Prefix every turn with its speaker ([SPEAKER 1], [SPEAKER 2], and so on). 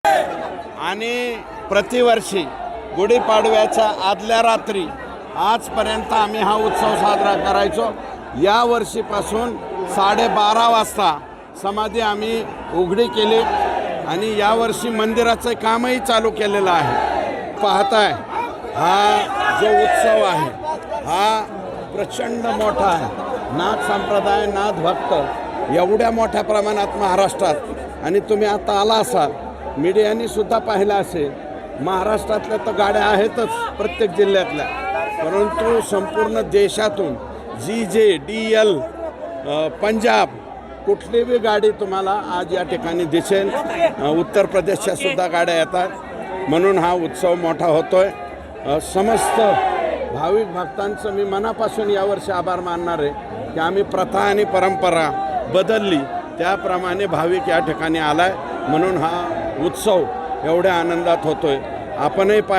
[SPEAKER 1] आणि प्रतिवर्षी गुढीपाडव्याच्या आदल्या रात्री आजपर्यंत आम्ही हा उत्सव साजरा करायचो। या वर्षीपासून 12:30 वाजता समाधी आम्ही उघडी केली आणि यावर्षी मंदिराचं कामही चालू केलेलं आहे। पाहताय हा जो उत्सव आहे हा प्रचंड मोठा आहे। नाथ संप्रदाय, नाथ भक्त एवढ्या मोठ्या प्रमाणात महाराष्ट्रात, आणि तुम्ही आता आला असाल, मीडियाने सुद्धा पाहिलं असेल, महाराष्ट्रातल्या तर गाड्या आहेतच प्रत्येक जिल्ह्यातल्या, परंतु संपूर्ण देशातून DL पंजाब कुठली बी गाडी तुम्हाला आज या ठिकाणी दिसेल। उत्तर प्रदेशच्या सुद्धा गाड्या येतात, म्हणून हा उत्सव मोठा होतोय। समस्त भाविक भक्तांचं मी मनापासून यावर्षी आभार मानणार आहे की आम्ही प्रथा आणि परंपरा बदलली, त्याप्रमाणे भाविक या ठिकाणी आलाय, म्हणून हा उत्सव एवढ्या आनंदात होतोय। आपणही